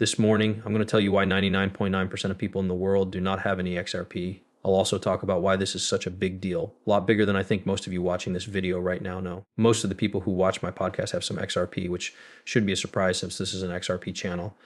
This morning, I'm going to tell you why 99.9% of people in the world do not have any XRP. I'll also talk about why this is such a big deal. A lot bigger than I think most of you watching this video right now know. Most of the people who watch my podcast have some XRP, which should be a surprise since this is an XRP channel.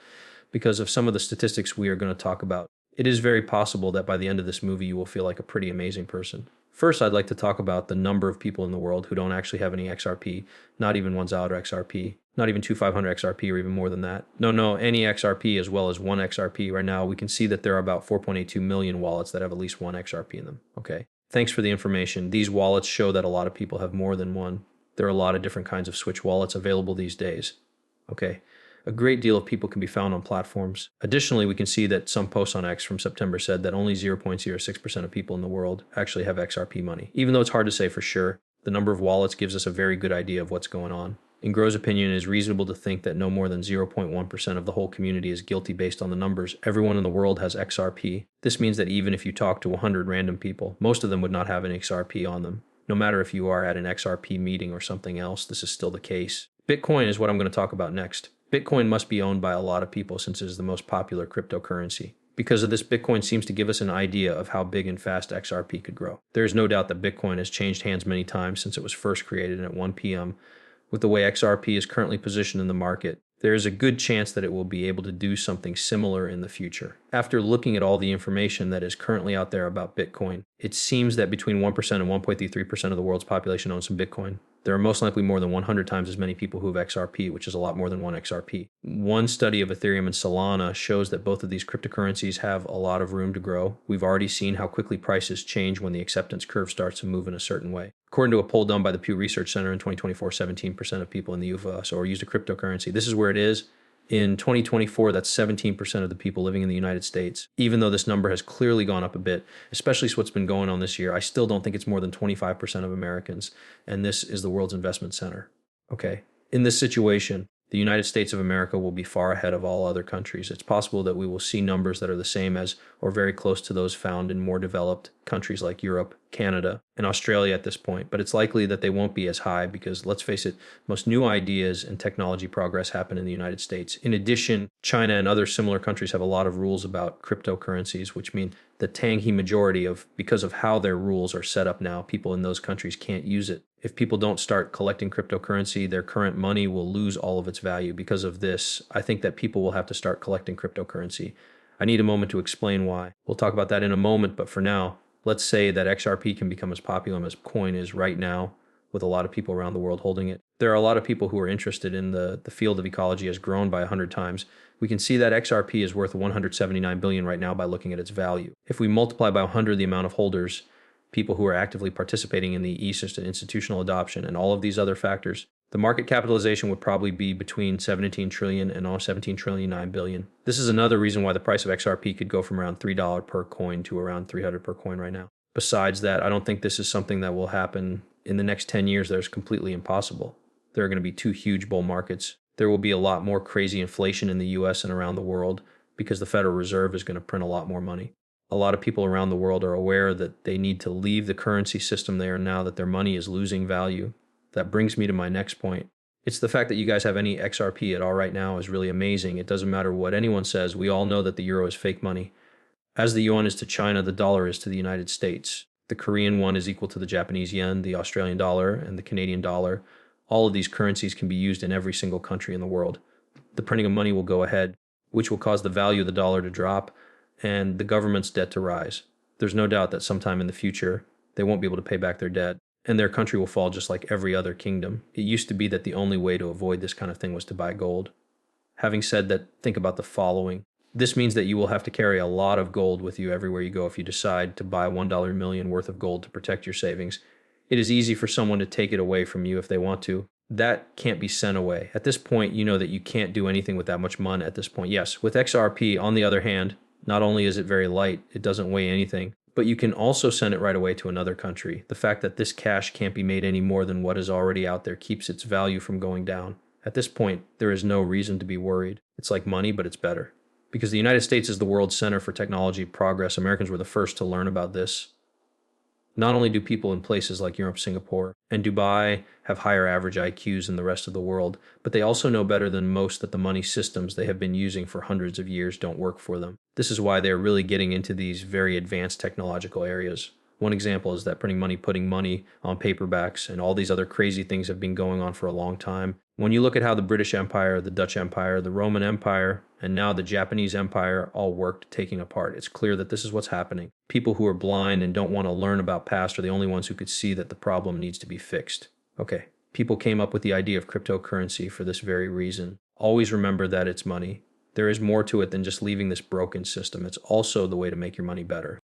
Because of some of the statistics we are going to talk about, it is very possible that by the end of this movie, you will feel like a pretty amazing person. First, I'd like to talk about the number of people in the world who don't actually have any XRP, not even 1,000 XRP, not even 2,500 XRP or even more than that. No, any XRP as well as one XRP. Right now, we can see that there are about 4.82 million wallets that have at least one XRP in them, okay? Thanks for the information. These wallets show that a lot of people have more than one. There are a lot of different kinds of switch wallets available these days, okay? A great deal of people can be found on platforms. Additionally, we can see that some posts on X from September said that only 0.06% of people in the world actually have XRP money. Even though it's hard to say for sure, the number of wallets gives us a very good idea of what's going on. In Gro's opinion, it is reasonable to think that no more than 0.1% of the whole community is guilty based on the numbers. Everyone in the world has XRP. This means that even if you talk to 100 random people, most of them would not have an XRP on them. No matter if you are at an XRP meeting or something else, this is still the case. Bitcoin is what I'm going to talk about next. Bitcoin must be owned by a lot of people since it is the most popular cryptocurrency. Because of this, Bitcoin seems to give us an idea of how big and fast XRP could grow. There is no doubt that Bitcoin has changed hands many times since it was first created at 1 p.m. With the way XRP is currently positioned in the market, there is a good chance that it will be able to do something similar in the future. After looking at all the information that is currently out there about Bitcoin, it seems that between 1% and 1.33% of the world's population owns some Bitcoin. There are most likely more than 100 times as many people who have XRP, which is a lot more than one XRP. One study of Ethereum and Solana shows that both of these cryptocurrencies have a lot of room to grow. We've already seen how quickly prices change when the acceptance curve starts to move in a certain way. According to a poll done by the Pew Research Center in 2024, 17% of people in the U.S. used a cryptocurrency. This is where it is. In 2024, that's 17% of the people living in the United States. Even though this number has clearly gone up a bit, especially what's been going on this year, I still don't think it's more than 25% of Americans, and this is the world's investment center. Okay. In this situation, the United States of America will be far ahead of all other countries. It's possible that we will see numbers that are the same as or very close to those found in more developed countries like Europe, Canada, and Australia at this point, but it's likely that they won't be as high because, let's face it, most new ideas and technology progress happen in the United States. In addition, China and other similar countries have a lot of rules about cryptocurrencies, which mean the Tanghi majority because of how their rules are set up now, people in those countries can't use it. If people don't start collecting cryptocurrency, their current money will lose all of its value. Because of this, I think that people will have to start collecting cryptocurrency. I need a moment to explain why. We'll talk about that in a moment, but for now, let's say that XRP can become as popular as coin is right now, with a lot of people around the world holding it. There are a lot of people who are interested in the field of ecology has grown by 100 times. We can see that XRP is worth 179 billion right now by looking at its value. If we multiply by 100 the amount of holders, people who are actively participating in the institutional adoption and all of these other factors, the market capitalization would probably be between 17 trillion and 17 trillion 9 billion. This is another reason why the price of XRP could go from around $3 per coin to around 300 per coin right now. Besides that, I don't think this is something that will happen in the next 10 years. That is completely impossible. There are going to be two huge bull markets. There will be a lot more crazy inflation in the US and around the world because the Federal Reserve is going to print a lot more money. A lot of people around the world are aware that they need to leave the currency system they are now, that their money is losing value. That brings me to my next point. It's the fact that you guys have any XRP at all right now is really amazing. It doesn't matter what anyone says. We all know that the euro is fake money. As the yuan is to China, the dollar is to the United States. The Korean won is equal to the Japanese yen, the Australian dollar, and the Canadian dollar. All of these currencies can be used in every single country in the world. The printing of money will go ahead, which will cause the value of the dollar to drop and the government's debt to rise. There's no doubt that sometime in the future, they won't be able to pay back their debt, and their country will fall just like every other kingdom. It used to be that the only way to avoid this kind of thing was to buy gold. Having said that, think about the following. This means that you will have to carry a lot of gold with you everywhere you go if you decide to buy $1 million worth of gold to protect your savings. It is easy for someone to take it away from you if they want to. That can't be sent away. At this point, you know that you can't do anything with that much money at this point. Yes, with XRP, on the other hand, not only is it very light, it doesn't weigh anything, but you can also send it right away to another country. The fact that this cash can't be made any more than what is already out there keeps its value from going down. At this point, there is no reason to be worried. It's like money, but it's better. Because the United States is the world's center for technology progress, Americans were the first to learn about this. Not only do people in places like Europe, Singapore, and Dubai have higher average IQs than the rest of the world, but they also know better than most that the money systems they have been using for hundreds of years don't work for them. This is why they're really getting into these very advanced technological areas. One example is that putting money on paperbacks, and all these other crazy things have been going on for a long time. When you look at how the British Empire, the Dutch Empire, the Roman Empire, and now the Japanese Empire all worked taking apart, it's clear that this is what's happening. People who are blind and don't want to learn about past are the only ones who could see that the problem needs to be fixed. Okay, people came up with the idea of cryptocurrency for this very reason. Always remember that it's money. There is more to it than just leaving this broken system. It's also the way to make your money better.